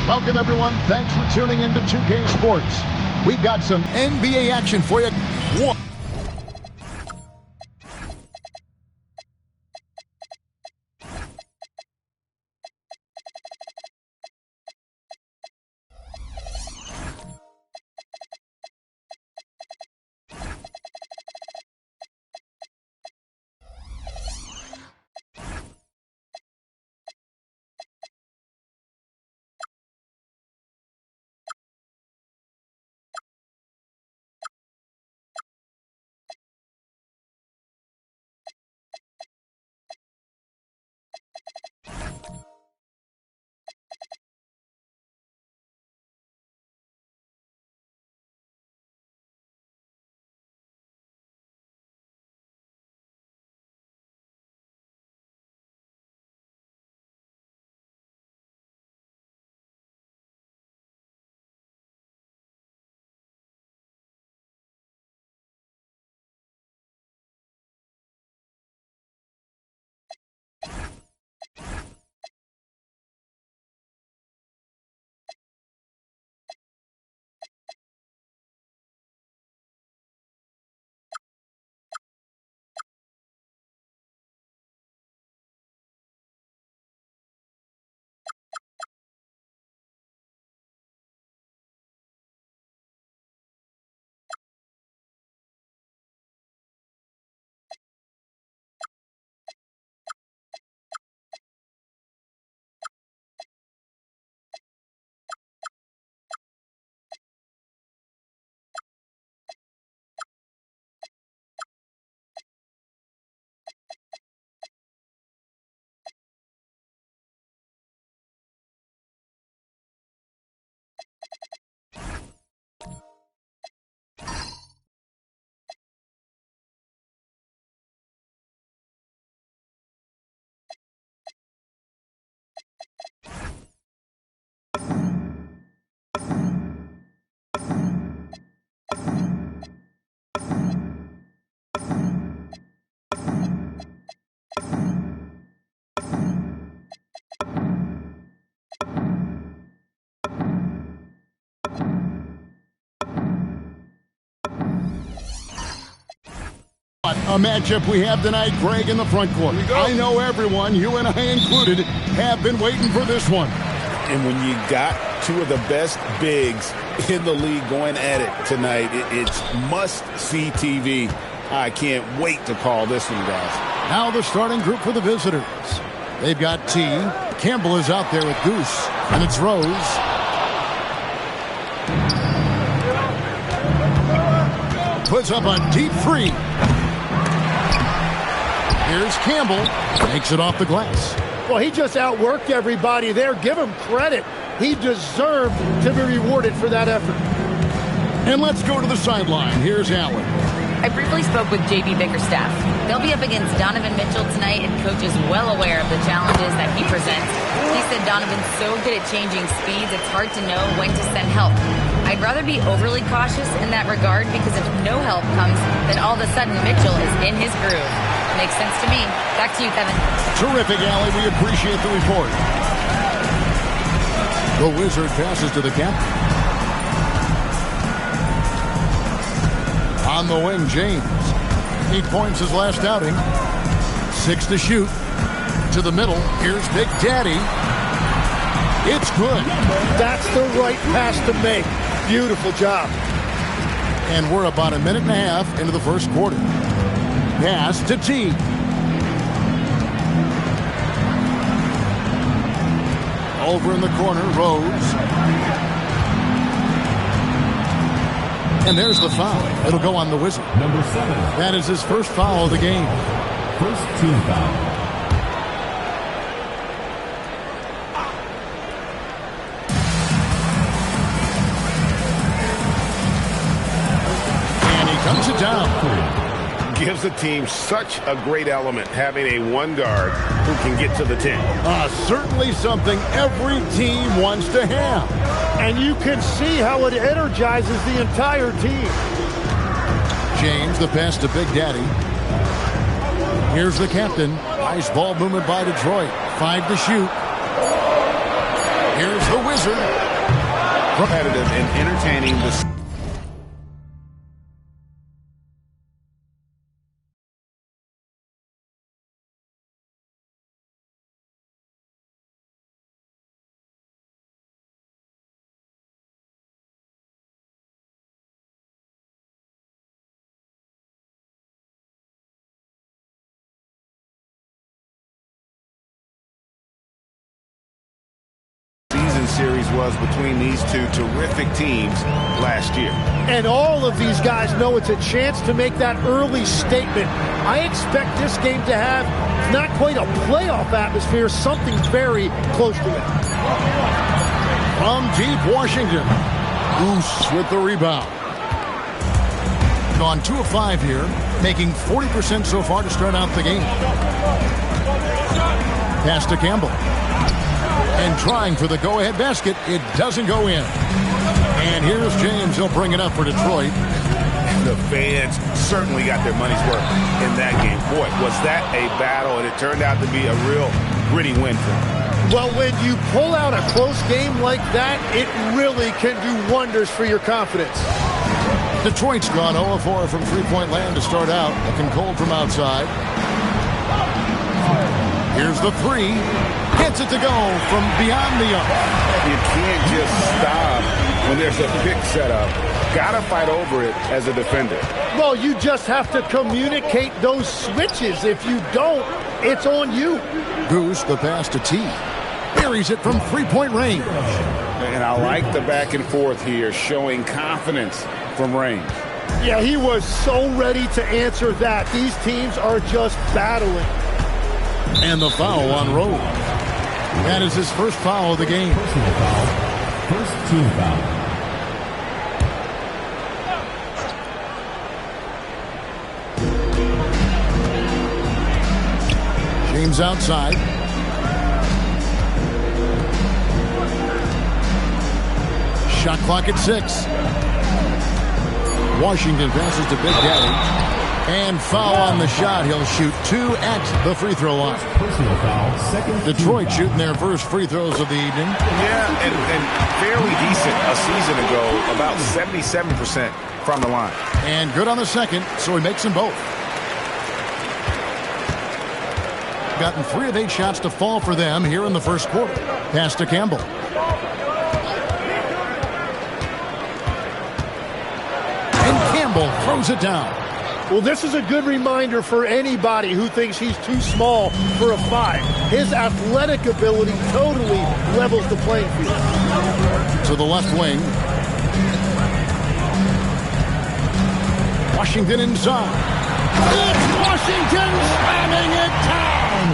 Welcome, everyone. Thanks for tuning in to 2K Sports. We've got some NBA action for you. A matchup we have tonight, Greg, in the front court. I know everyone, you and I included, have been waiting for this one. And when you got two of the best bigs in the league going at it tonight, it's must-see TV. I can't wait to call this one, guys. Now the starting group for the visitors. They've got T. Campbell is out there with Goose. And it's Rose. Puts up a deep three. Here's Campbell. Takes it off the glass. Well, he just outworked everybody there. Give him credit. He deserved to be rewarded for that effort. And let's go to the sideline. Here's Allen. I briefly spoke with J.B. Bickerstaff. They'll be up against Donovan Mitchell tonight, and Coach is well aware of the challenges that he presents. He said Donovan's so good at changing speeds, it's hard to know when to send help. I'd rather be overly cautious in that regard, because if no help comes, then all of a sudden Mitchell is in his groove. Makes sense to me. Back to you, Kevin. Terrific, Allie. We appreciate the report. The Wizard passes to the captain. On the wing, James. 8 points his last outing. 6 to shoot. To the middle. Here's Big Daddy. It's good. That's the right pass to make. Beautiful job. And we're about a minute and a half into the first quarter. Pass to T. Over in the corner, Rose. And there's the foul. It'll go on the Wizard. Number 7. That is his first foul of the game. First team foul. And he comes it down. Gives the team such a great element, having a one guard who can get to the 10. Certainly something every team wants to have. And you can see how it energizes the entire team. James, the pass to Big Daddy. Here's the captain. Nice ball movement by Detroit. 5 to shoot. Here's the Wizard. Competitive and entertaining the series was between these two terrific teams last year. And all of these guys know it's a chance to make that early statement. I expect this game to have not quite a playoff atmosphere, something very close to it. From deep Washington, Goose with the rebound. Gone 2 of 5 here, making 40% so far to start out the game. Pass to Campbell. And trying for the go-ahead basket. It doesn't go in. And here's James. He'll bring it up for Detroit. The fans certainly got their money's worth in that game. Boy, was that a battle, and it turned out to be a real gritty win for them. Well, when you pull out a close game like that, it really can do wonders for your confidence. Detroit's gone 0 of 4 from three-point land to start out. Looking cold from outside. Here's the three. Gets it to go from beyond the arc. You can't just stop when there's a pick set up. Got to fight over it as a defender. Well, you just have to communicate those switches. If you don't, it's on you. Goose, the pass to T. Buries it from three-point range. And I like the back and forth here, showing confidence from range. Yeah, he was so ready to answer that. These teams are just battling. And the foul on Rose. That is his first foul of the game. Personal foul. First team foul. James outside. Shot clock at 6. Washington passes to Big Daddy. And foul on the shot. He'll shoot 2 at the free throw line. Personal foul. Second. Detroit shooting their first free throws of the evening. Yeah, and fairly decent a season ago. About 77% from the line. And good on the second, so he makes them both. Gotten 3 of 8 shots to fall for them here in the first quarter. Pass to Campbell. And Campbell throws it down. Well, this is a good reminder for anybody who thinks he's too small for a 5. His athletic ability totally levels the playing field. To the left wing. Washington inside. It's Washington slamming it down.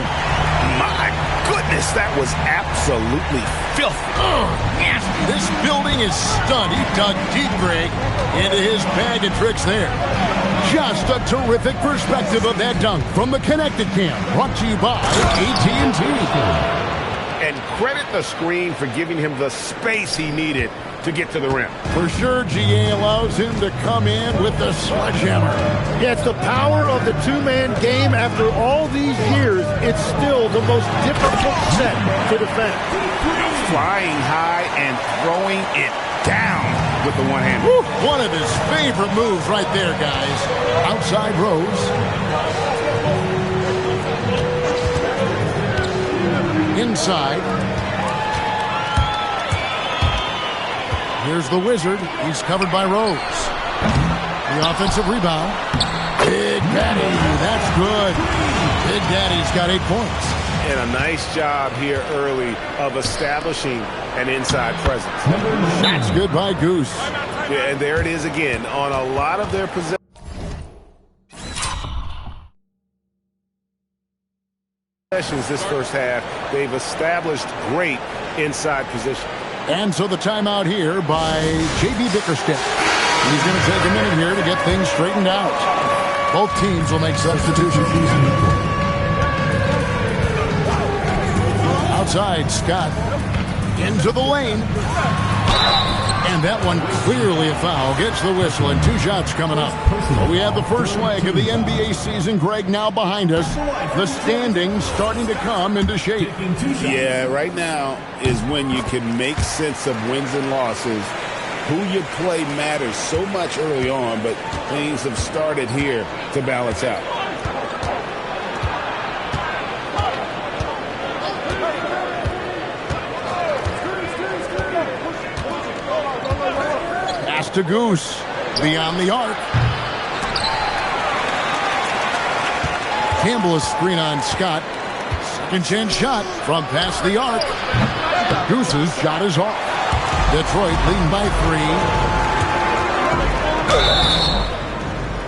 My goodness, that was absolutely filthy. Yes, this building is stunned. He dug deep, Greg, into his bag of tricks there. Just a terrific perspective of that dunk from the Connected Cam. Brought to you by AT&T. And credit the screen for giving him the space he needed to get to the rim. For sure, GA allows him to come in with the sledgehammer. Yeah, it's the power of the two-man game. After all these years, it's still the most difficult set to defend. Flying high and throwing it down with the one hand. One of his favorite moves right there, guys. Outside Rose. Inside. Here's the Wizard. He's covered by Rose. The offensive rebound. Big Daddy. That's good. Big Daddy's got 8 points. And a nice job here early of establishing an inside presence. That's good by Goose. Yeah, and there it is again on a lot of their possessions. This first half, they've established great inside position. And so the timeout here by J.B. Bickerstaff. He's going to take a minute here to get things straightened out. Both teams will make substitutions. Outside, Scott into the lane. And that one clearly a foul. Gets the whistle and 2 shots coming up. We have the first leg of the NBA season, Greg, now behind us. The standings starting to come into shape. Yeah, right now is when you can make sense of wins and losses. Who you play matters so much early on, but things have started here to balance out. To Goose beyond the arc. Campbell is screen on Scott. Second chance shot from past the arc. Goose's shot is off. Detroit leading by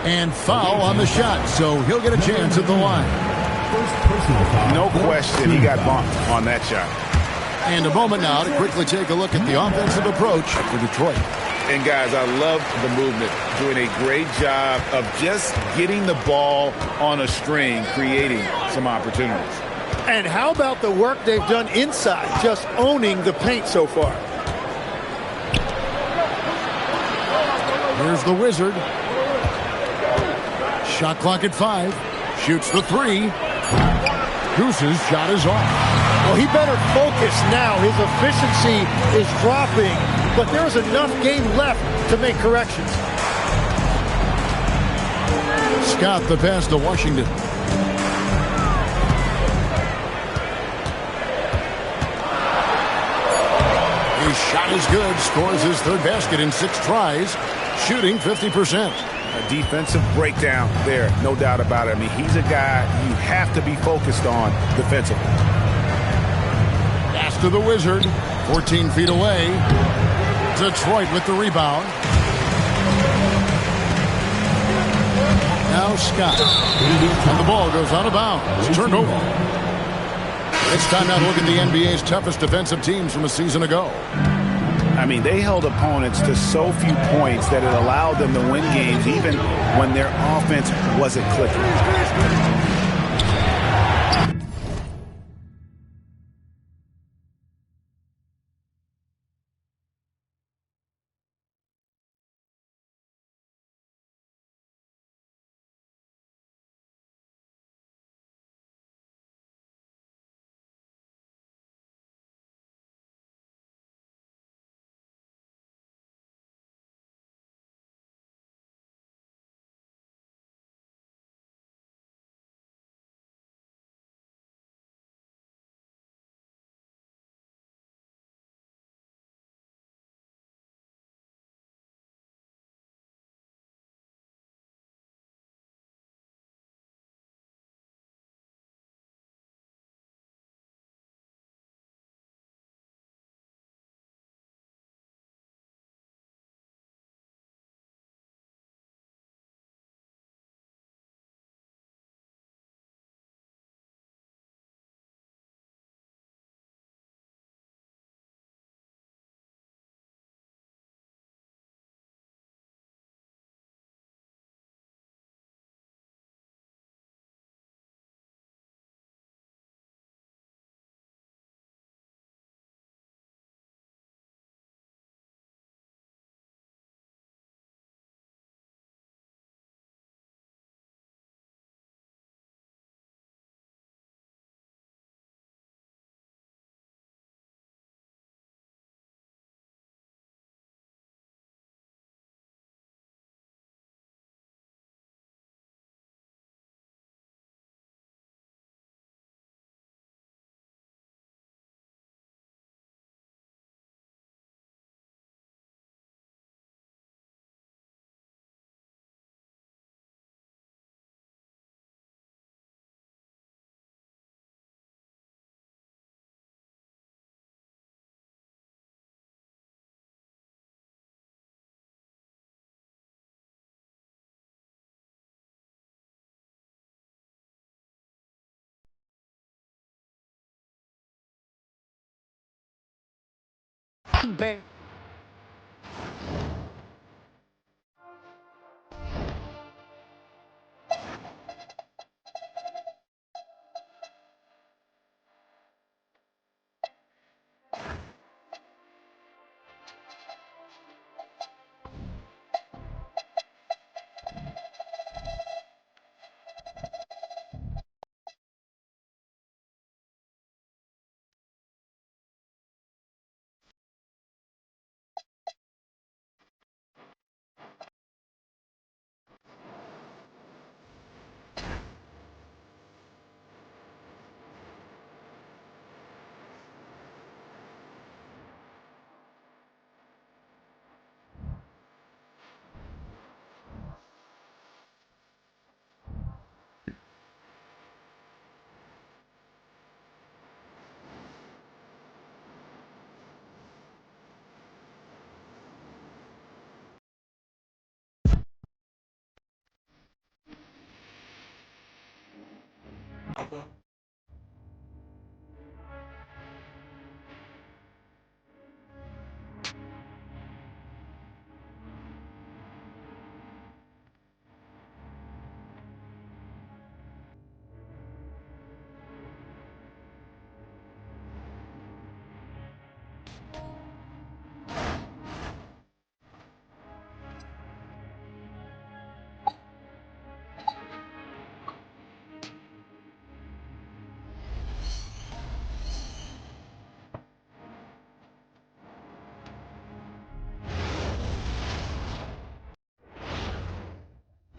3. And foul on the shot, so he'll get a chance at the line. No question, he got bumped on that shot. And a moment now to quickly take a look at the offensive approach for Detroit. And, guys, I love the movement, doing a great job of just getting the ball on a string, creating some opportunities. And how about the work they've done inside, just owning the paint so far? Here's the Wizard. Shot clock at 5. Shoots the 3. Goose's shot is off. Well, he better focus now. His efficiency is dropping, but there's enough game left to make corrections. Scott the pass to Washington. His shot is good. Scores his 3rd basket in 6 tries. Shooting 50%. A defensive breakdown there, no doubt about it. I mean, he's a guy you have to be focused on defensively. Pass to the Wizard. 14 feet away. Detroit with the rebound. Now Scott. And the ball goes out of bounds. Turned over. It's time now to look at the NBA's toughest defensive teams from a season ago. I mean, they held opponents to so few points that it allowed them to win games even when their offense wasn't clicking. Bam.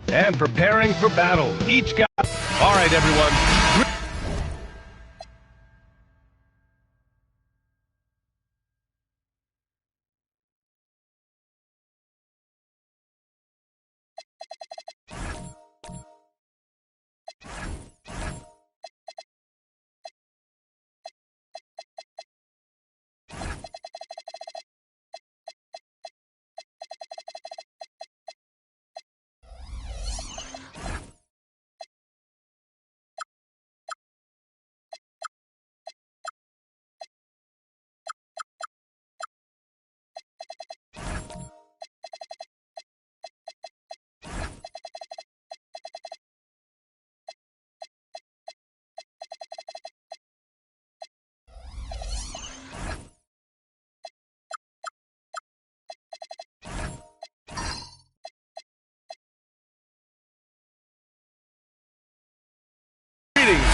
And preparing for battle. Each guy. All right, everyone.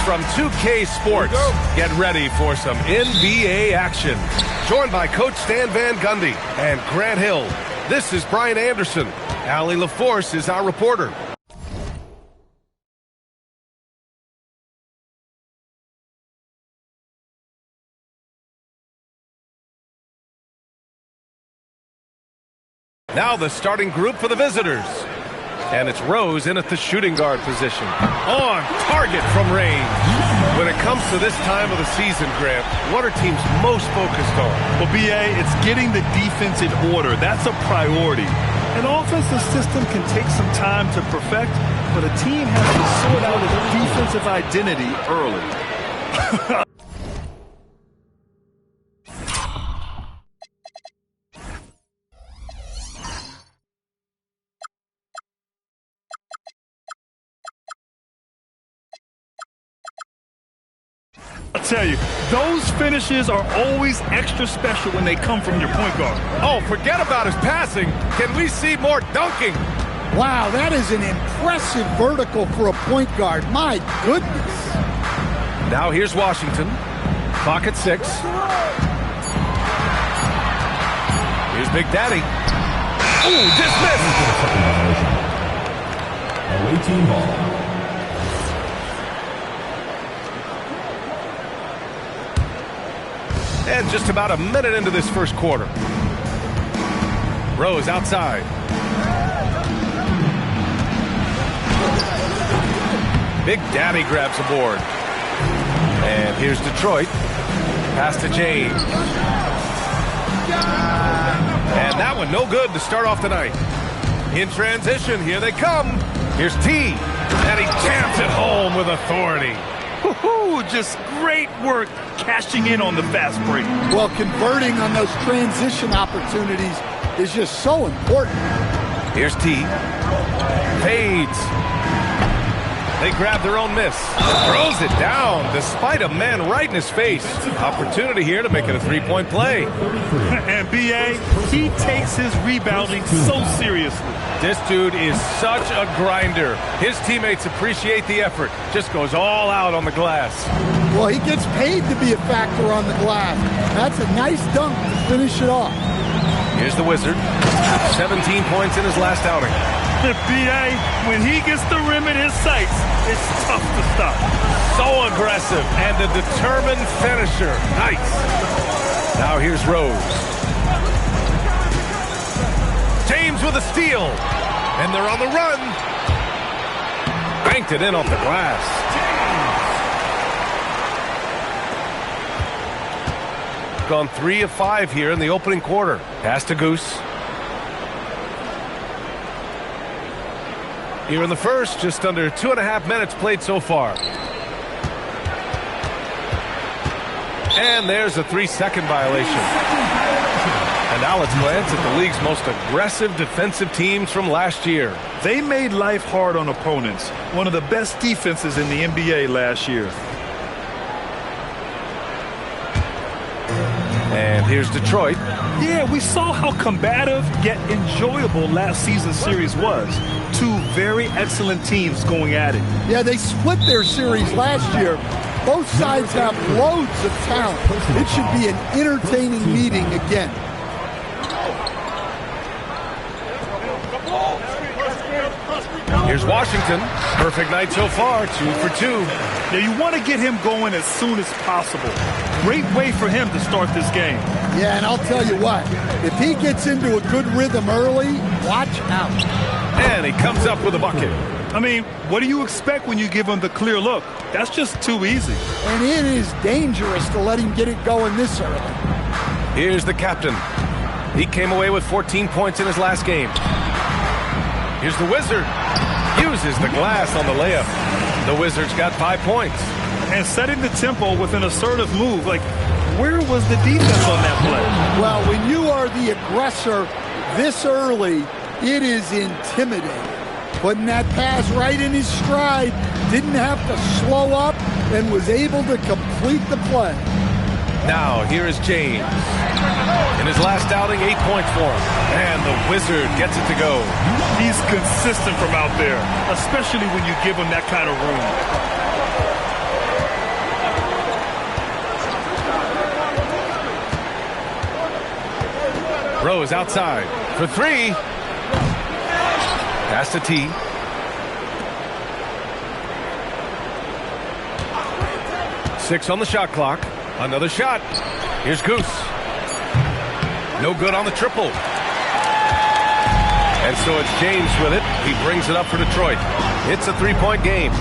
From 2K Sports, get ready for some NBA action. Joined by Coach Stan Van Gundy and Grant Hill, this is Brian Anderson. Allie LaForce is our reporter. Now the starting group for the visitors. And it's Rose in at the shooting guard position. On target from range. When it comes to this time of the season, Grant, what are teams most focused on? Well, BA, it's getting the defense in order. That's a priority. An offensive system can take some time to perfect, but a team has to sort out its defensive identity early. I'll tell you, those finishes are always extra special when they come from your point guard. Oh, forget about his passing. Can we see more dunking? Wow, that is an impressive vertical for a point guard. My goodness. Now here's Washington. Clock at 6. Here's Big Daddy. Ooh, dismissed. Away team ball. And just about a minute into this first quarter. Rose outside. Big Daddy grabs a board. And here's Detroit. Pass to James. And that one no good to start off the night. In transition, here they come. Here's T. And he jams it home with authority. Woo-hoo, just Great work cashing in on the fast break. Well, converting on those transition opportunities is just so important. Here's T. Fades. They grab their own miss. Throws it down despite a man right in his face. Opportunity here to make it a three-point play. And B.A., he takes his rebounding so seriously. This dude is such a grinder. His teammates appreciate the effort. Just goes all out on the glass. Well, he gets paid to be a factor on the glass. That's a nice dunk to finish it off. Here's the Wizard. 17 points in his last outing. B.A., when he gets the rim in his sights, it's tough to stop. So aggressive and a determined finisher. Nice. Now here's Rose. James with a steal. And they're on the run. Banked it in off the glass. Gone 3 of 5 here in the opening quarter. Pass to Goose. Here in the first, just under 2.5 minutes played so far. And there's a 3-second violation. And now let's glance at the league's most aggressive defensive teams from last year. They made life hard on opponents. One of the best defenses in the NBA last year. And here's Detroit. Yeah, we saw how combative yet enjoyable last season's series was. 2 very excellent teams going at it. Yeah, they split their series last year. Both sides have loads of talent. It should be an entertaining meeting again. Here's Washington. Perfect night so far, 2 for 2. Yeah, you want to get him going as soon as possible. Great way for him to start this game. Yeah, and I'll tell you what, if he gets into a good rhythm early, watch out. And he comes up with a bucket. I mean, what do you expect when you give him the clear look? That's just too easy. And it is dangerous to let him get it going this early. Here's the captain. He came away with 14 points in his last game. Here's the Wizard. Uses the glass on the layup. The Wizards got 5 points. And setting the tempo with an assertive move. Like, where was the defense on that play? Well, when you are the aggressor this early, it is intimidating. Putting that pass right in his stride, didn't have to slow up, and was able to complete the play. Now, here is James. In his last outing, 8 points for him. And the Wizard gets it to go. He's consistent from out there, especially when you give him that kind of room. Rose outside for 3. Pass to T. Six on the shot clock. Another shot. Here's Goose. No good on the triple. And so it's James with it. He brings it up for Detroit. It's a 3-point game.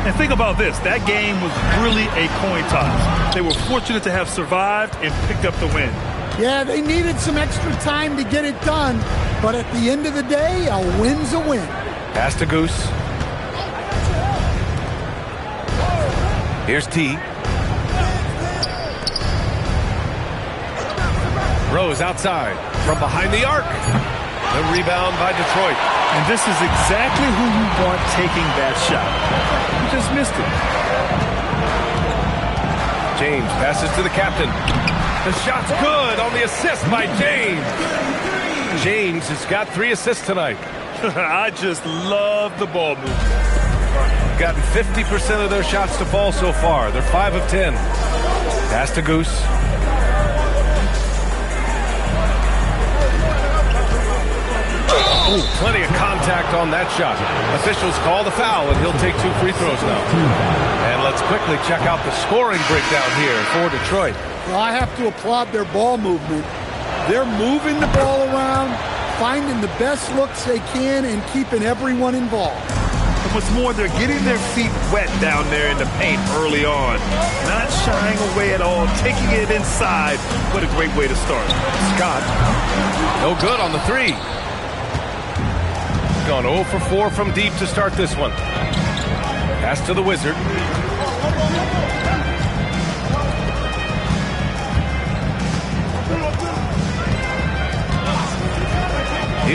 And think about this. That game was really a coin toss. They were fortunate to have survived and picked up the win. Yeah, they needed some extra time to get it done. But at the end of the day, a win's a win. Pass to Goose. Here's T. Rose outside from behind the arc. The rebound by Detroit. And this is exactly who you want taking that shot. He just missed it. James passes to the captain. The shot's good on the assist by James. James has got 3 assists tonight. I just love the ball movement. Gotten 50% of their shots to fall so far. They're 5 of 10. Pass to Goose. Ooh, plenty of contact on that shot. Officials call the foul, and he'll take 2 free throws now. And let's quickly check out the scoring breakdown here for Detroit. Well, I have to applaud their ball movement. They're moving the ball around, finding the best looks they can, and keeping everyone involved. And what's more, they're getting their feet wet down there in the paint early on. Not shying away at all, taking it inside. What a great way to start. Scott, no good on the 3. Gone 0 for 4 from deep to start this one. Pass to the Wizard.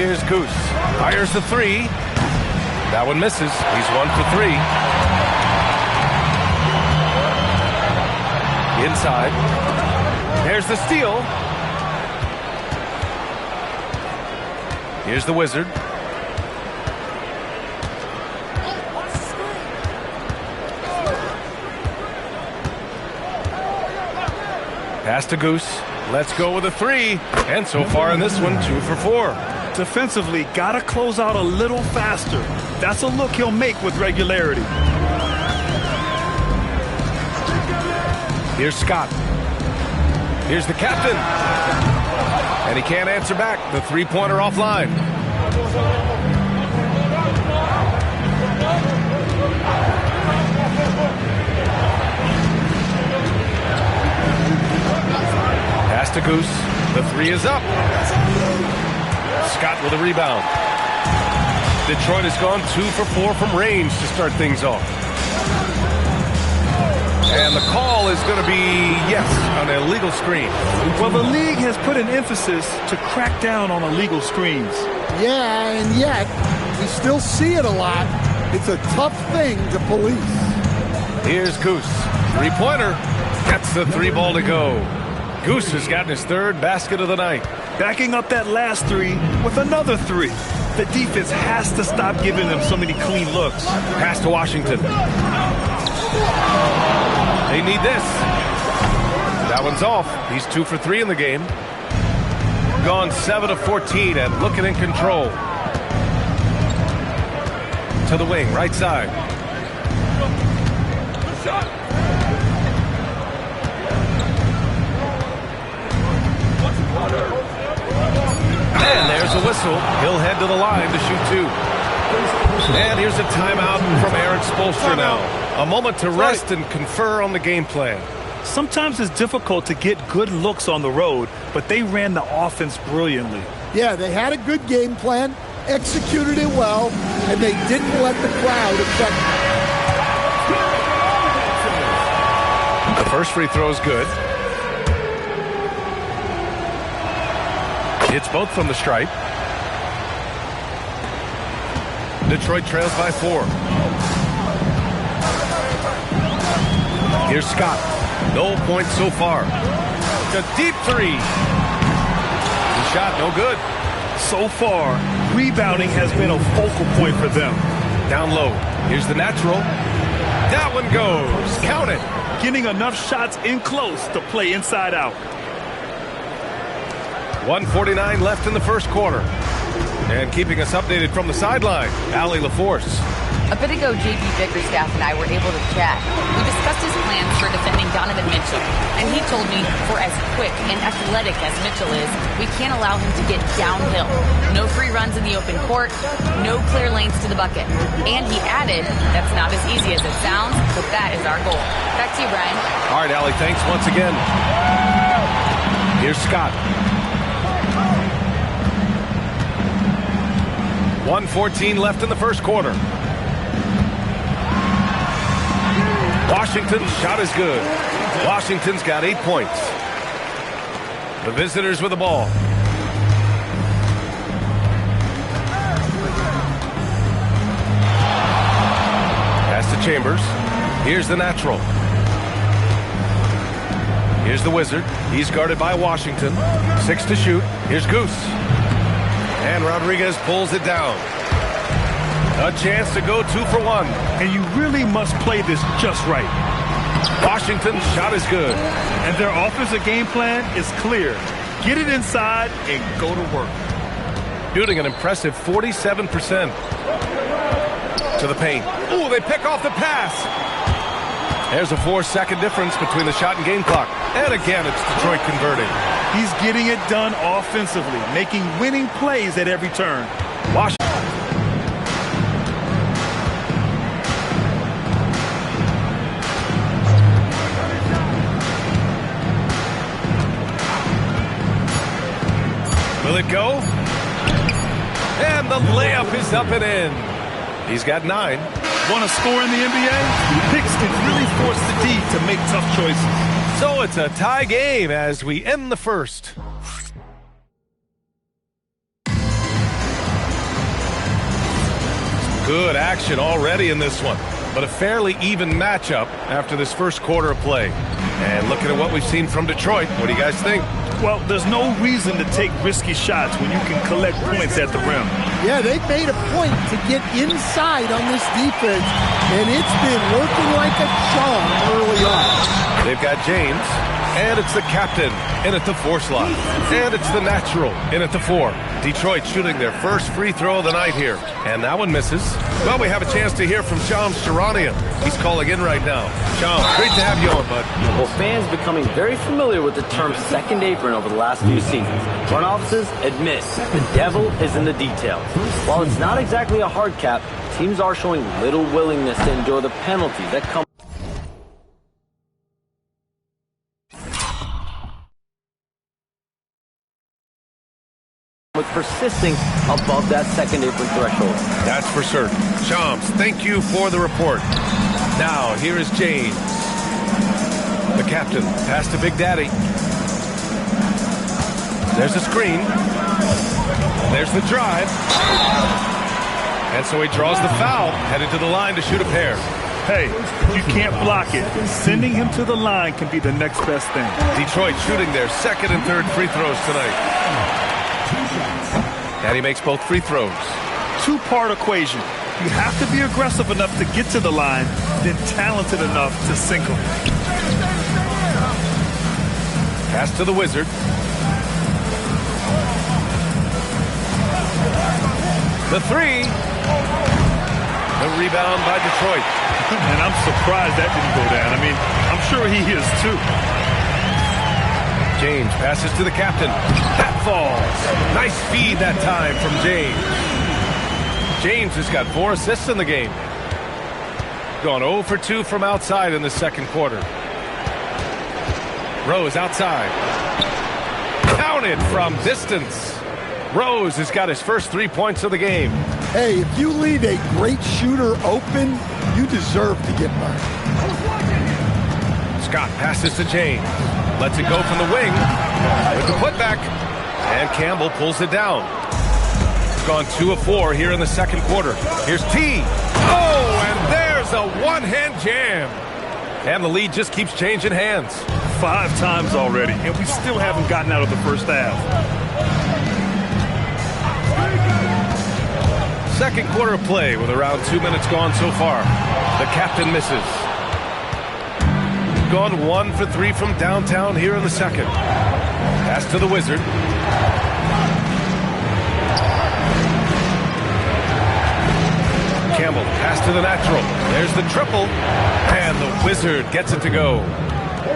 Here's Goose. Fires the three. That one misses. He's 1 for 3. Inside. There's the steal. Here's the Wizard. Pass to Goose. Let's go with a 3. And so far in this one, 2 for 4. Defensively, got to close out a little faster. That's a look he'll make with regularity. Here's Scott. Here's the captain. And he can't answer back. The three-pointer offline. Pass to Goose. The 3 is up. Scott with a rebound. Detroit has gone 2 for 4 from range to start things off. And the call is going to be, yes, an illegal screen. Well, the league has put an emphasis to crack down on illegal screens. Yeah, and yet, we still see it a lot. It's a tough thing to police. Here's Goose. Three-pointer. Gets the 3 ball to go. Goose has gotten his 3rd basket of the night. Backing up that last 3 with another 3. The defense has to stop giving them so many clean looks. Pass to Washington. They need this. That one's off. He's 2 for 3 in the game. Gone 7 of 14 and looking in control. To the wing, right side. And there's a whistle. He'll head to the line to shoot 2. And here's a timeout from Eric Spoelstra now. A moment to rest and confer on the game plan. Sometimes it's difficult to get good looks on the road, but they ran the offense brilliantly. Yeah, they had a good game plan, executed it well, and they didn't let the crowd affect them. The first free throw is good. It's both from the stripe. Detroit trails by 4. Here's Scott. No points so far. The deep 3. The shot no good. So far, rebounding has been a focal point for them. Down low. Here's the natural. That one goes. Count it. Getting enough shots in close to play inside out. 1:49 left in the first quarter. And keeping us updated from the sideline, Allie LaForce. A bit ago, J.B. Bickerstaff and I were able to chat. We discussed his plans for defending Donovan Mitchell. And he told me, for as quick and athletic as Mitchell is, we can't allow him to get downhill. No free runs in the open court, no clear lanes to the bucket. And he added, that's not as easy as it sounds, but that is our goal. Back to you, Brian. All right, Allie, thanks once again. Here's Scott. 1:14 left in the first quarter. Washington's shot is good. Washington's got 8 points. The visitors with the ball. Pass to Chambers. Here's the natural. Here's the Wizard. He's guarded by Washington. 6 to shoot. Here's Goose. And Rodriguez pulls it down. A chance to go 2 for 1. And you really must play this just right. Washington's shot is good. And their offensive game plan is clear. Get it inside and go to work. Shooting an impressive 47%. To the paint. Ooh, they pick off the pass. There's a 4-second difference between the shot and game clock. And again, it's Detroit converting. He's getting it done offensively, making winning plays at every turn. Washington. Will it go? And the layup is up and in. He's got 9. Want to score in the NBA? Picks can really force the D to make tough choices. So it's a tie game as we end the first. Good action already in this one, but a fairly even matchup after this first quarter of play. And looking at what we've seen from Detroit, what do you guys think? Well, there's no reason to take risky shots when you can collect points at the rim. Yeah, they've made a point to get inside on this defense, and it's been working like a charm early on. They've got James, and it's the captain in at the 4 slot, and it's the natural in at the 4. Detroit shooting their first free throw of the night here, and that one misses. Well, we have a chance to hear from Shams Charania. He's calling in right now. Shams, great to have you on, bud. Well, fans becoming very familiar with the term second apron over the last few seasons. Front offices admit the devil is in the details. While it's not exactly a hard cap, teams are showing little willingness to endure the penalties that come with persisting above that second apron threshold. That's for certain. Shams, thank you for the report. Now, here is James. The captain, pass to Big Daddy. There's the screen. There's the drive. And so he draws the foul, headed to the line to shoot a pair. Hey, you can't block it. Sending him to the line can be the next best thing. Detroit shooting their second and third free throws tonight. And he makes both free throws. Two-part equation. You have to be aggressive enough to get to the line, then talented enough to sink them. Pass to the Wizard. The 3. The rebound by Detroit. And I'm surprised that didn't go down. I mean, I'm sure he is too. James passes to the captain. That falls. Nice feed that time from James. James has got 4 assists in the game. Gone 0 for 2 from outside in the second quarter. Rose outside. Counted from distance. Rose has got his first 3 points of the game. Hey, if you leave a great shooter open, you deserve to get burned. Scott passes to James. Lets it go from the wing with the putback. And Campbell pulls it down. He's gone 2 of 4 here in the second quarter. Here's T. Oh, and there's a one-hand jam. And the lead just keeps changing hands. 5 times already, and we still haven't gotten out of the first half. Second quarter of play with around 2 minutes gone so far. The captain misses. Gone 1 for 3 from downtown here in the second. Pass to the Wizard. Campbell, pass to the natural. There's the triple. And the Wizard gets it to go.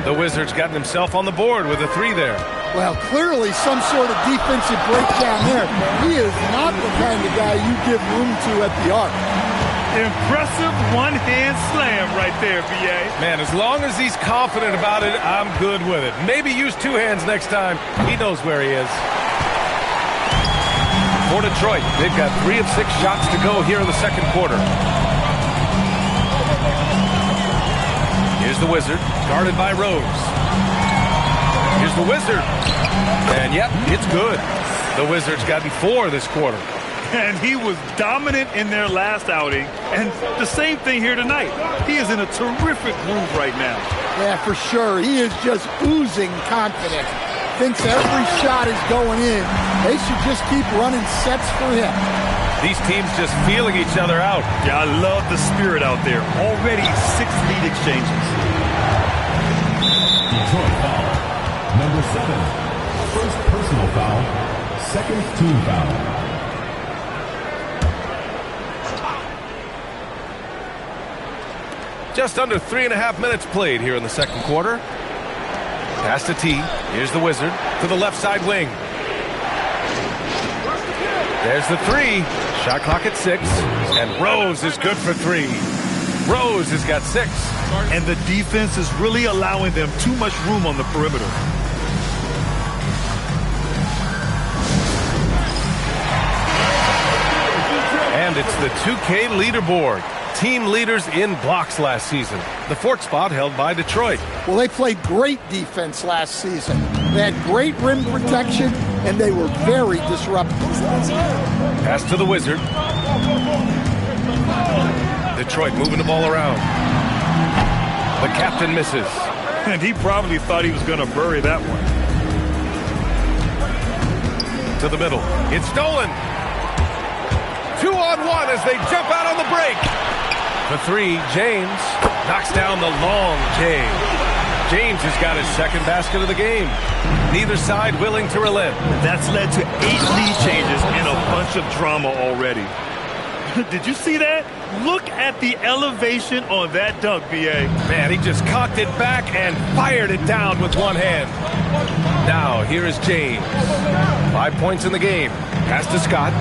The Wizard's gotten himself on the board with a 3 there. Well, clearly some sort of defensive breakdown there. He is not the kind of guy you give room to at the arc. Impressive one-hand slam right there, B.A. Man, as long as he's confident about it, I'm good with it. Maybe use 2 hands next time. He knows where he is. For Detroit, they've got 3 of 6 shots to go here in the second quarter. Here's the Wizard, guarded by Rose. Here's the Wizard. And yep, it's good. The Wizard's gotten 4 this quarter. And he was dominant in their last outing. And the same thing here tonight. He is in a terrific groove right now. Yeah, for sure. He is just oozing confidence. Thinks every shot is going in. They should just keep running sets for him. These teams just feeling each other out. Yeah, I love the spirit out there. Already 6 lead exchanges. Detroit foul. Number 7. First personal foul. Second team foul. Just under 3.5 minutes played here in the second quarter. Pass to T. Here's the Wizard to the left side wing. There's the 3. Shot clock at 6. And Rose is good for 3. Rose has got 6. And the defense is really allowing them too much room on the perimeter. And it's the 2K leaderboard. Team leaders in blocks last season. The 4th spot held by Detroit. Well, they played great defense last season. They had great rim protection, and they were very disruptive. Pass to the Wizard. Detroit moving the ball around. The captain misses. And he probably thought he was going to bury that one. To the middle. It's stolen. 2-on-1 as they jump out on the break. The three, James knocks down the long J. James has got his second basket of the game. Neither side willing to relent. That's led to 8 lead changes and a bunch of drama already. Did you see that? Look at the elevation on that dunk, BA. Man, he just cocked it back and fired it down with one hand. Now, here is James. 5 points in the game. Pass to Scott.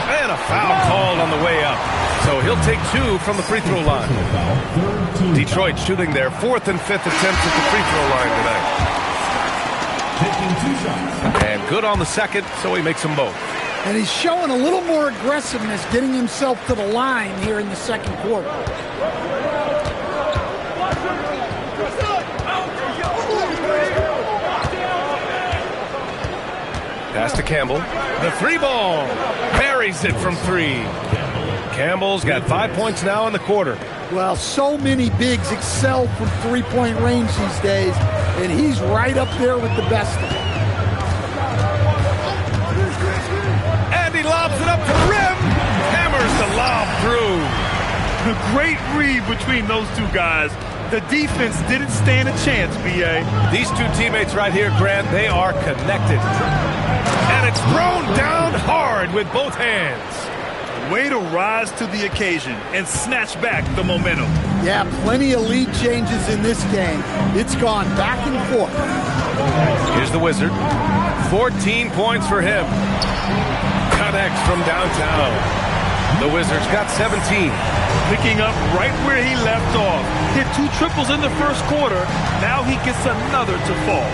And a foul called on the way up. So he'll take 2 from the free throw line. Detroit shooting their 4th and 5th attempts at the free throw line tonight. And good on the second, so he makes them both. And he's showing a little more aggressiveness, getting himself to the line here in the second quarter. Pass to Campbell. The 3-ball. Buries it from 3. Campbell's got 5 points now in the quarter. Well, so many bigs excel from three-point range these days, and he's right up there with the best of them. And he lobs it up to the rim. Hammers the lob through. A great read between those two guys. The defense didn't stand a chance, BA. These two teammates right here, Grant, they are connected. And it's thrown down hard with both hands. Way to rise to the occasion and snatch back the momentum. Yeah, plenty of lead changes in this game. It's gone back and forth. Here's the Wizard. 14 points for him. Connects from downtown. The Wizards got 17. Picking up right where he left off. Hit 2 triples in the first quarter. Now he gets another to fall.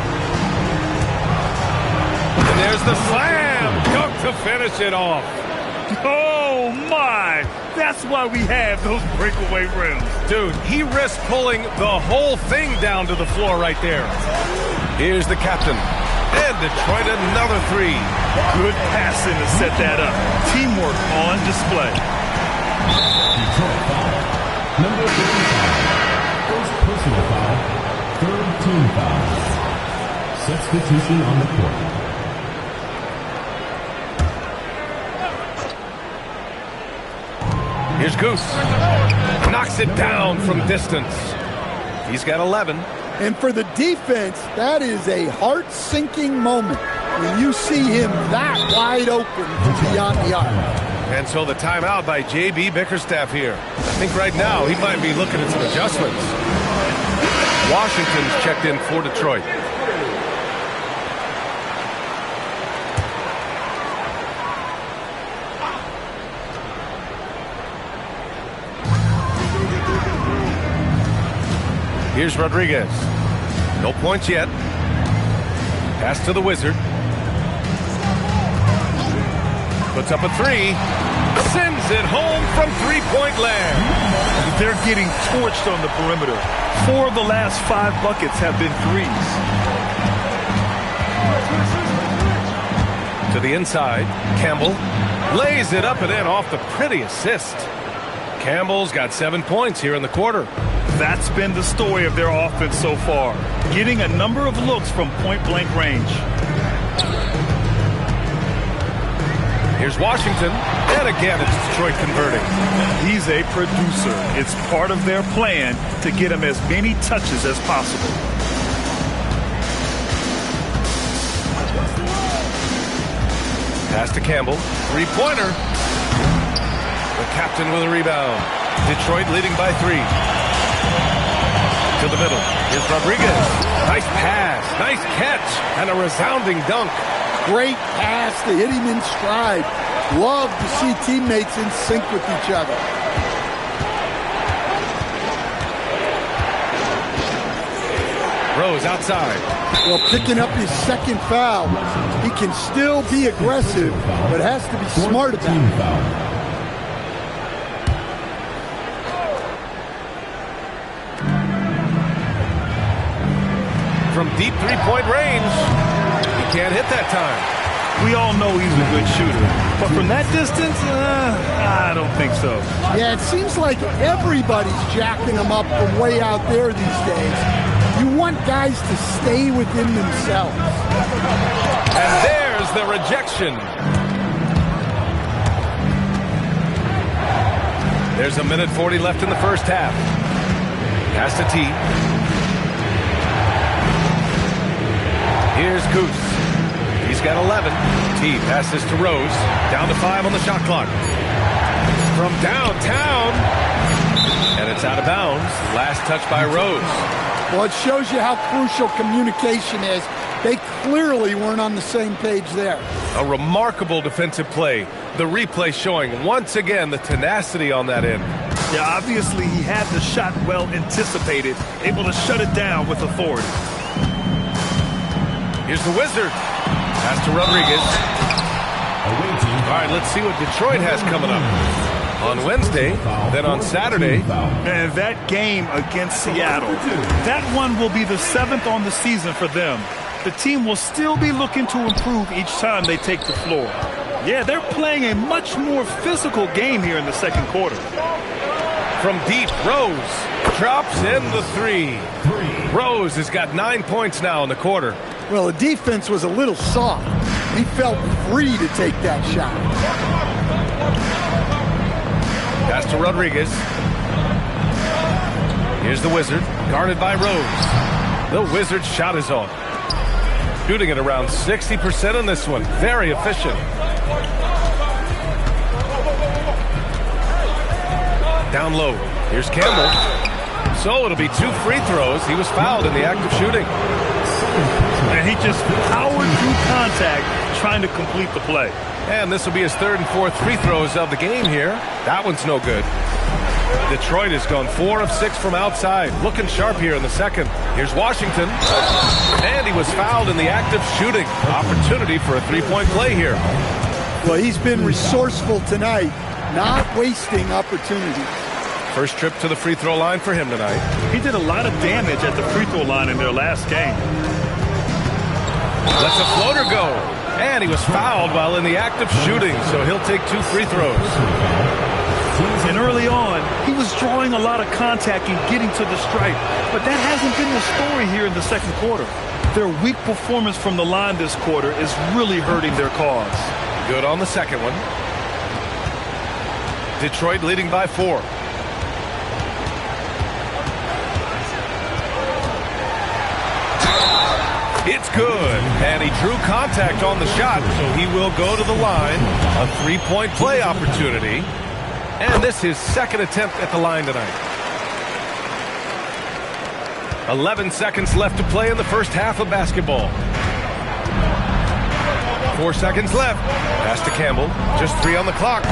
And there's the slam. Dunk to finish it off. Oh, my. That's why we have those breakaway rims. Dude, he risked pulling the whole thing down to the floor right there. Here's the captain. And Detroit another 3. Good passing to set that up. Teamwork on display. Detroit foul. Number 55. First personal foul. Third team foul. Substitution on the court. Here's Goose. Knocks it down from distance. He's got 11. And for the defense, that is a heart-sinking moment when you see him that wide open from beyond the arc. And so the timeout by J.B. Bickerstaff here. I think right now he might be looking at some adjustments. Washington's checked in for Detroit. Here's Rodriguez. No points yet. Pass to the Wizard. Puts up a 3. Sends it home from three-point land. They're getting torched on the perimeter. 4 of the last 5 buckets have been threes. To the inside. Campbell lays it up and in off the pretty assist. Campbell's got 7 points here in the quarter. That's been the story of their offense so far. Getting a number of looks from point-blank range. Here's Washington. And again, it's Detroit converting. He's a producer. It's part of their plan to get him as many touches as possible. Pass to Campbell. Three-pointer. The captain with a rebound. Detroit leading by 3. To the middle. Here's Rodriguez. Nice pass. Nice catch. And a resounding dunk. Great pass to hit him in stride. Love to see teammates in sync with each other. Rose outside. Well, picking up his second foul, he can still be aggressive, but has to be smart about it. From deep three-point range. can't hit that time. We all know he's a good shooter, but from that distance, I don't think so. Yeah, it seems like everybody's jacking him up from way out there these days. You want guys to stay within themselves. And there's the rejection. There's 1:40 left in the first half. Pass to T. Here's Goose. He's got 11. T passes to Rose. Down to 5 on the shot clock. From downtown. And it's out of bounds. Last touch by Rose. Well, it shows you how crucial communication is. They clearly weren't on the same page there. A remarkable defensive play. The replay showing once again the tenacity on that end. Yeah, obviously he had the shot well anticipated, able to shut it down with authority. Here's the Wizard. Pass to Rodriguez. All right, let's see what Detroit has coming up. On Wednesday, then on Saturday. And that game against Seattle, that one will be the 7th on the season for them. The team will still be looking to improve each time they take the floor. Yeah, they're playing a much more physical game here in the second quarter. From deep, Rose drops in the 3. Rose has got 9 points now in the quarter. Well, the defense was a little soft. He felt free to take that shot. Pass to Rodriguez. Here's the Wizard, guarded by Rose. The Wizard's shot is off. Shooting at around 60% on this one. Very efficient. Down low. Here's Campbell. So it'll be 2 free throws. He was fouled in the act of shooting. And he just powered through contact trying to complete the play. And this will be his 3rd and 4th free throws of the game here. That one's no good. Detroit has gone 4 of 6 from outside. Looking sharp here in the second. Here's Washington. And he was fouled in the act of shooting. Opportunity for a 3-point play here. Well, he's been resourceful tonight, not wasting opportunities. First trip to the free throw line for him tonight. He did a lot of damage at the free throw line in their last game. Lets a floater go. And he was fouled while in the act of shooting, so he'll take 2 free throws. And early on, he was drawing a lot of contact and getting to the stripe. But that hasn't been the story here in the second quarter. Their weak performance from the line this quarter is really hurting their cause. Good on the second one. Detroit leading by 4. It's good, and he drew contact on the shot, so he will go to the line. A 3-point play opportunity, and this is his 2nd attempt at the line tonight. 11 seconds left to play in the first half of basketball. 4 seconds left. Pass to Campbell. Just 3 on the clock.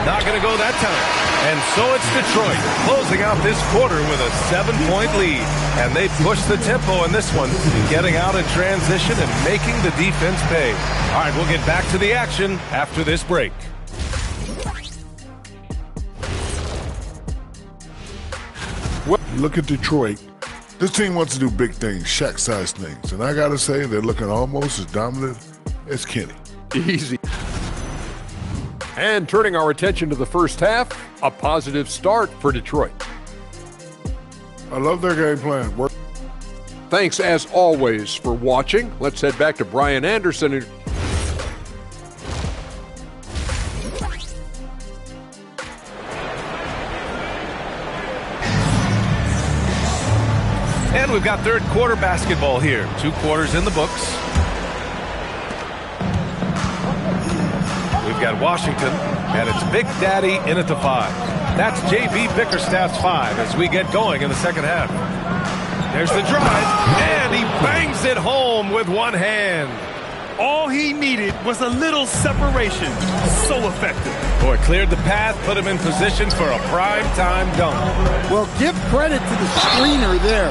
Not going to go that time. And so it's Detroit closing out this quarter with a 7-point lead. And they push the tempo in this one, getting out in transition and making the defense pay. All right, we'll get back to the action after this break. Look at Detroit. This team wants to do big things, Shaq-sized things. And I got to say, they're looking almost as dominant as Kenny. Easy. And turning our attention to the first half, a positive start for Detroit. I love their game plan. Thanks, as always, for watching. Let's head back to Brian Anderson. And we've got third quarter basketball here. 2 quarters in the books. We've got Washington, and it's Big Daddy in at the 5. That's J.B. Bickerstaff's 5 as we get going in the second half. There's the drive, and he bangs it home with one hand. All he needed was a little separation. So effective. Boy, cleared the path, put him in position for a prime-time dunk. Well, give credit to the screener there.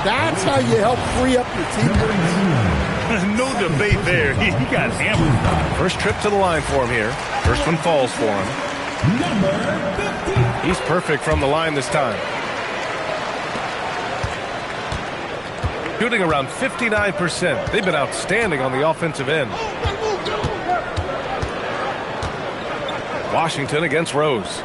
That's how you help free up your teammates. No debate there. He got hammered. First trip to the line for him here. First one falls for him. He's perfect from the line this time. shooting around 59%. They've been outstanding on the offensive end. Washington against Rose.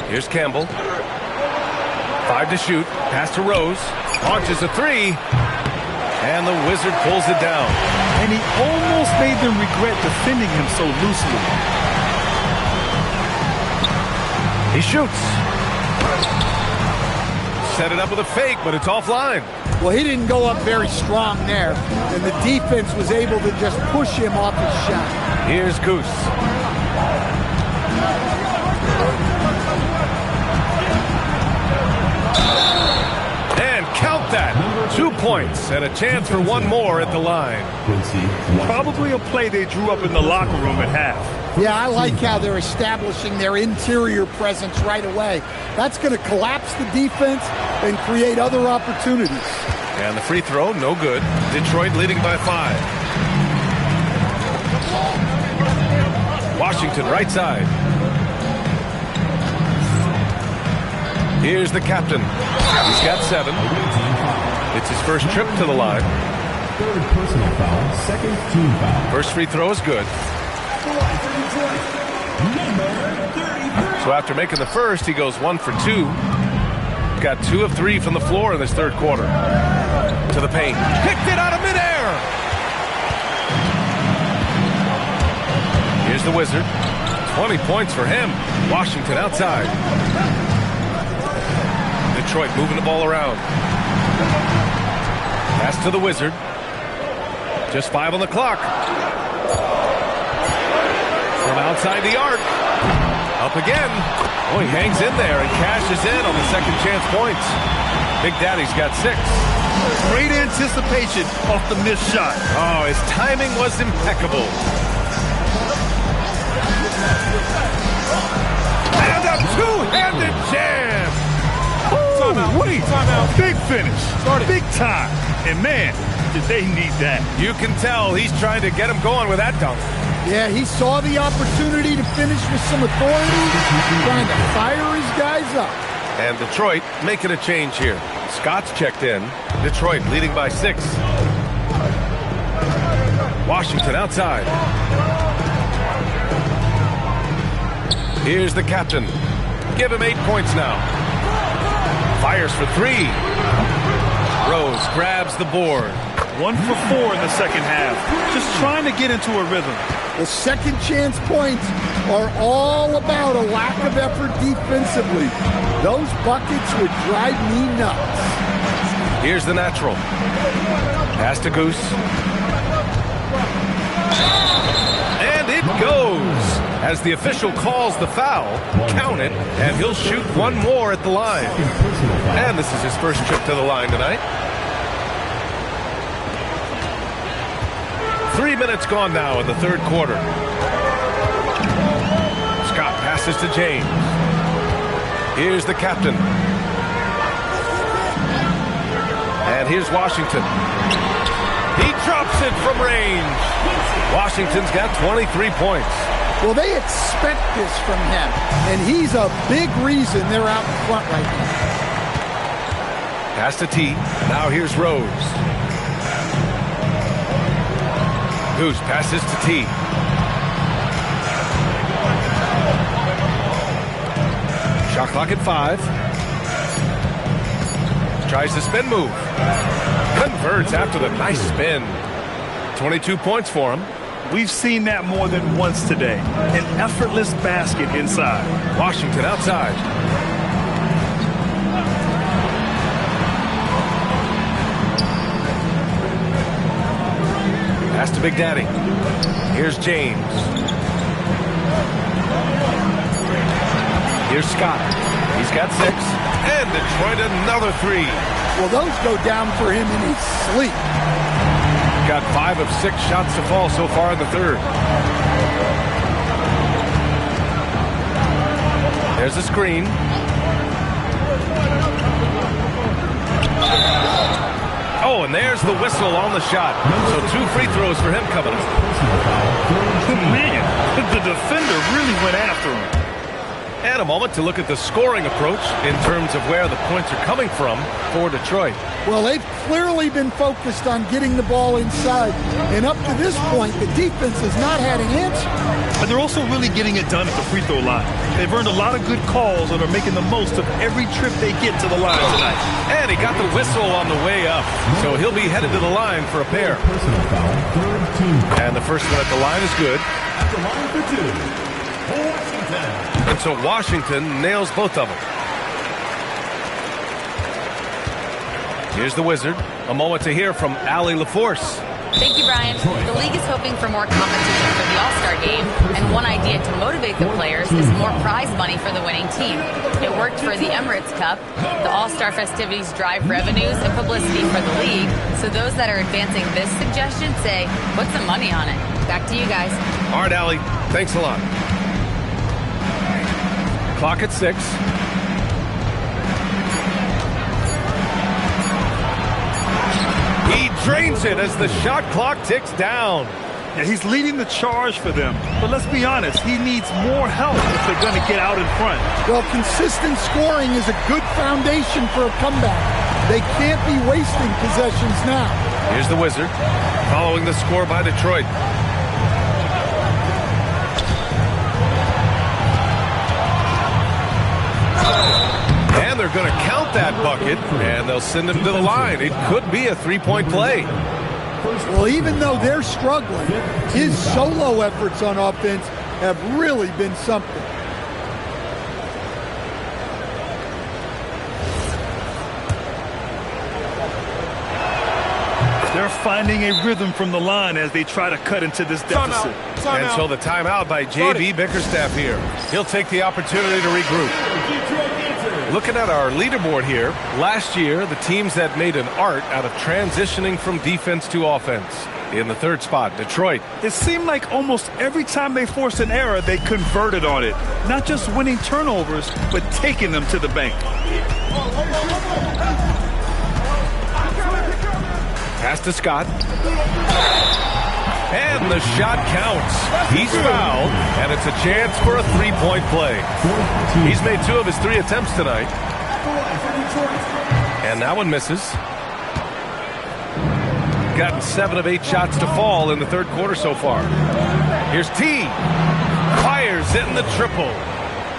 Here's Campbell. 5 to shoot. Pass to Rose. Launches a 3. And the Wizard pulls it down. And he almost made them regret defending him so loosely. He shoots. Set it up with a fake, but it's offline. Well, he didn't go up very strong there, and the defense was able to just push him off his shot. Here's Goose. And count that. 2 points and a chance for one more at the line. Probably a play they drew up in the locker room at half. Yeah, I like how they're establishing their interior presence right away. That's going to collapse the defense and create other opportunities. And the free throw, no good. Detroit leading by 5. Washington right side. Here's the captain. He's got 7. It's his first trip to the line. Third personal foul, second team foul. First free throw is good. So after making the first, he goes 1 for 2. Got 2 of 3 from the floor in this third quarter. To the paint. Picked it out of midair. Here's the Wizard. 20 points for him. Washington outside. Detroit moving the ball around. Pass to the Wizard. Just 5 on the clock. From outside the arc. Up again. Oh, he hangs in there and cashes in on the second chance points. Big Daddy's got 6. Great anticipation off the missed shot. Oh, his timing was impeccable. And a two-handed jam. Timeout. Big finish. Big time. And man, did they need that. You can tell he's trying to get him going with that dunk. Yeah, he saw the opportunity to finish with some authority, trying to fire his guys up. And Detroit making a change here. Scott's checked in. Detroit leading by 6. Washington outside. Here's the captain. Give him 8 points now. Fires for 3. Rose grabs the board. 1 for 4 in the second half. Just trying to get into a rhythm. The second chance points are all about a lack of effort defensively. Those buckets would drive me nuts. Here's the natural. Pass to Goose. And it goes. As the official calls the foul, count it, and he'll shoot 1 more at the line. And this is his first trip to the line tonight. 3 minutes gone now in the third quarter. Scott passes to James. Here's the captain. And here's Washington. He drops it from range. Washington's got 23 points. Well, they expect this from him, and he's a big reason they're out in front right now. Pass to T. Now here's Rose. Goose passes to T. Shot clock at 5. Tries the spin move. Converts after the nice spin. 22 points for him. We've seen that more than once today. An effortless basket inside. Washington outside. Pass to Big Daddy. Here's James. Here's Scott. He's got 6. And Detroit another 3. Well, those go down for him in his sleep. Got 5 of 6 shots to fall so far in the third. There's a screen. Oh, and there's the whistle on the shot. So 2 free throws for him coming up. Man, the defender really went after him. And a moment to look at the scoring approach in terms of where the points are coming from for Detroit. Well, they've clearly been focused on getting the ball inside. And up to this point, the defense has not had an answer. But they're also really getting it done at the free throw line. They've earned a lot of good calls and are making the most of every trip they get to the line tonight. And he got the whistle on the way up. So he'll be headed to the line for a pair. Personal foul, third team. And the first one at the line is good. At the line for two, Washington. And so Washington nails both of them. Here's the Wizard. A moment to hear from Allie LaForce. Thank you, Brian. The league is hoping for more competition for the All-Star game, and one idea to motivate the players is more prize money for the winning team. It worked for the Emirates Cup. The All-Star festivities drive revenues and publicity for the league, so those that are advancing this suggestion say, put some money on it. Back to you guys. All right, Allie. Thanks a lot. Clock at 6. He drains it as the shot clock ticks down. Yeah, he's leading the charge for them. But let's be honest, he needs more help if they're going to get out in front. Well, consistent scoring is a good foundation for a comeback. They can't be wasting possessions now. Here's the Wizard, following the score by Detroit. And they're going to count that bucket, and they'll send him to the line. It could be a three-point play. Well, even though they're struggling, his solo efforts on offense have really been something. They're finding a rhythm from the line as they try to cut into this deficit. And so the timeout by J.B. Bickerstaff here. He'll take the opportunity to regroup. Looking at our leaderboard here, last year the teams that made an art out of transitioning from defense to offense. In the third spot, Detroit. It seemed like almost every time they forced an error, they converted on it. Not just winning turnovers, but taking them to the bank. Pass to Scott. And the shot counts. He's fouled, and it's a chance for a three-point play. He's made 2 of his 3 attempts tonight. And that one misses. Gotten 7 of 8 shots to fall in the third quarter so far. Here's T. Fires it in the triple.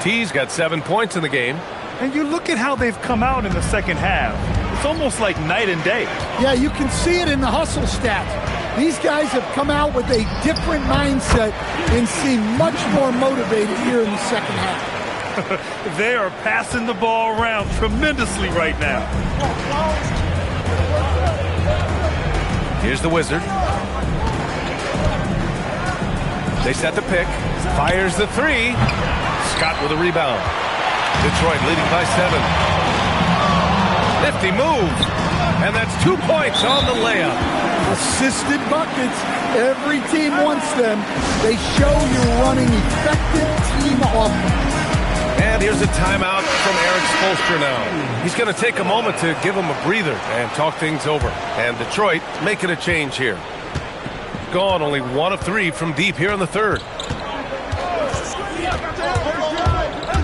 T's got 7 points in the game. And you look at how they've come out in the second half. It's almost like night and day. Yeah, you can see it in the hustle stats. These guys have come out with a different mindset and seem much more motivated here in the second half. They are passing the ball around tremendously right now. Here's the Wizard. They set the pick. Fires the 3. Scott with a rebound. Detroit leading by 7. Nifty move. And that's 2 points on the layup. Assisted buckets. Every team wants them. They show you're running effective team offense. And here's a timeout from Eric Spoelstra now. He's going to take a moment to give him a breather and talk things over. And Detroit making a change here. Gone only 1 of 3 from deep here in the third.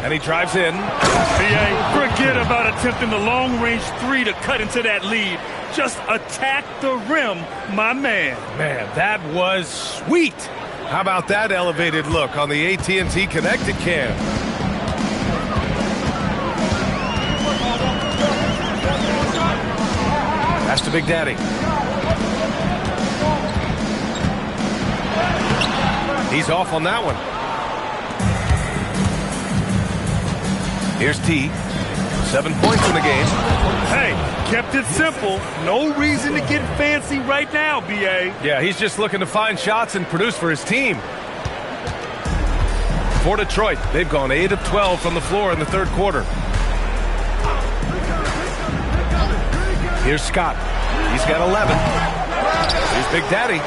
And he drives in. Forget about attempting the long-range 3 to cut into that lead. Just attack the rim, my man. Man, that was sweet. How about that elevated look on the AT&T Connected Cam? That's to Big Daddy. He's off on that one. Here's T. 7 points in the game. Hey, kept it simple. No reason to get fancy right now, B.A. Yeah, he's just looking to find shots and produce for his team. For Detroit, they've gone 8 of 12 from the floor in the third quarter. Here's Scott. He's got 11. Here's Big Daddy.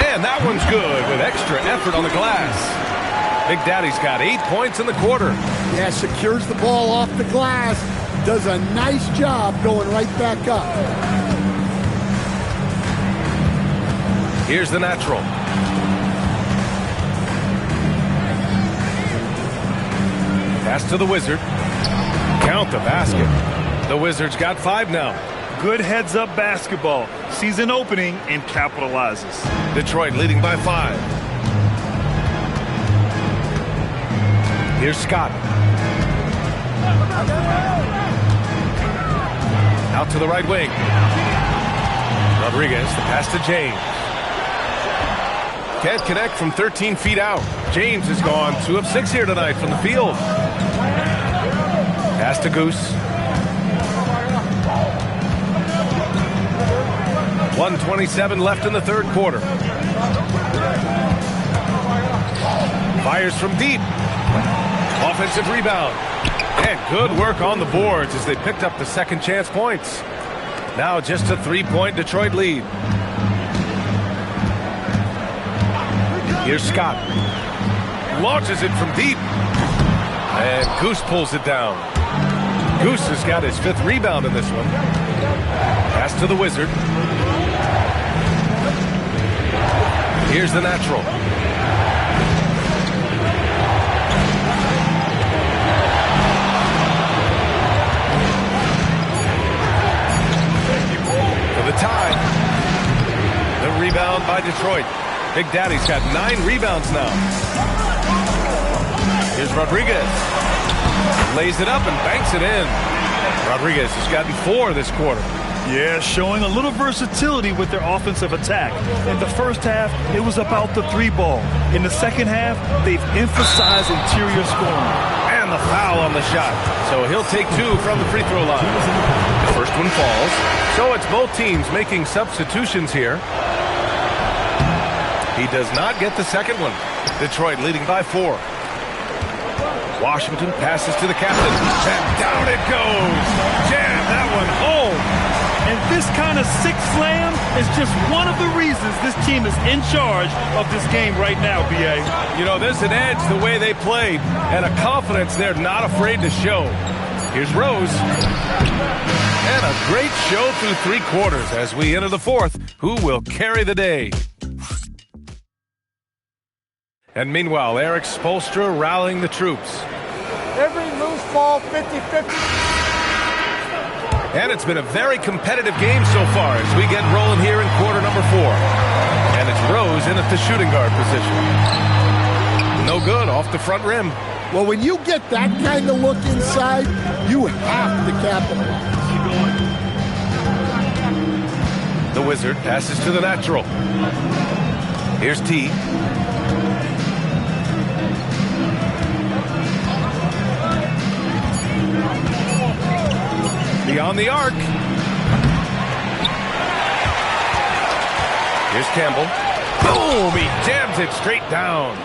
And that one's good with extra effort on the glass. Big Daddy's got 8 points in the quarter. Yeah, secures the ball off the glass. Does a nice job going right back up. Here's the natural. Pass to the Wizard. Count the basket. The Wizards got 5 now. Good heads-up basketball. Sees an opening and capitalizes. Detroit leading by 5. Here's Scott. Out to the right wing. Rodriguez, the pass to James. Can't connect from 13 feet out. James has gone 2 of 6 here tonight from the field. Pass to Goose. 1:27 left in the third quarter. Fires from deep. Offensive rebound. And good work on the boards as they picked up the second chance points. Now just a 3-point Detroit lead. Here's Scott. Launches it from deep. And Goose pulls it down. Goose has got his 5th rebound in this one. Pass to the Wizard. Here's the natural. For the tie. The rebound by Detroit. Big Daddy's got 9 rebounds now. Here's Rodriguez. Lays it up and banks it in. Rodriguez has gotten 4 this quarter. Yeah, showing a little versatility with their offensive attack. In the first half, it was about the 3-ball. In the second half, they've emphasized interior scoring. And the foul on the shot. So he'll take 2 from the free throw line. The first one falls. So it's both teams making substitutions here. He does not get the second one. Detroit leading by 4. Washington passes to the captain. And down it goes. Jam that one home. And this kind of sick slam is just one of the reasons this team is in charge of this game right now, B.A. You know, there's an edge the way they played and a confidence they're not afraid to show. Here's Rose. And a great show through 3 quarters as we enter the 4th. Who will carry the day? And meanwhile, Eric Spoelstra rallying the troops. Every loose ball, 50-50. And it's been a very competitive game so far as we get rolling here in quarter number 4. And it's Rose in at the shooting guard position. No good, off the front rim. Well, when you get that kind of look inside, you have to capitalize. The Wizard passes to the natural. Here's T. Beyond the arc. Here's Campbell. Boom! He jams it straight down.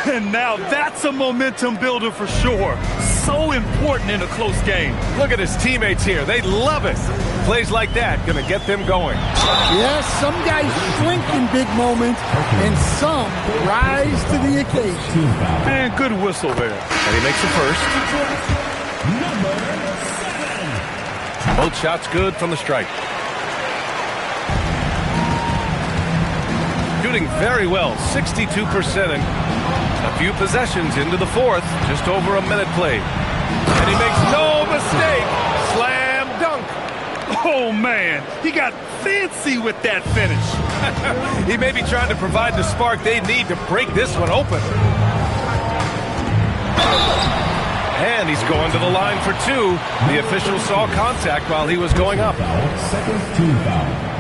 And now that's a momentum builder for sure. So important in a close game. Look at his teammates here. They love it. Plays like that going to get them going. Yes, some guys shrink in big moments, and some rise to the occasion. And good whistle there. And he makes the first. Both shots good from the strike. Shooting very well, 62%. And a few possessions into the 4th, just over a minute played. And he makes no mistake. Slam dunk. Oh, man. He got fancy with that finish. He may be trying to provide the spark they need to break this one open. And he's going to the line for 2. The official saw contact while he was going up. Second team foul.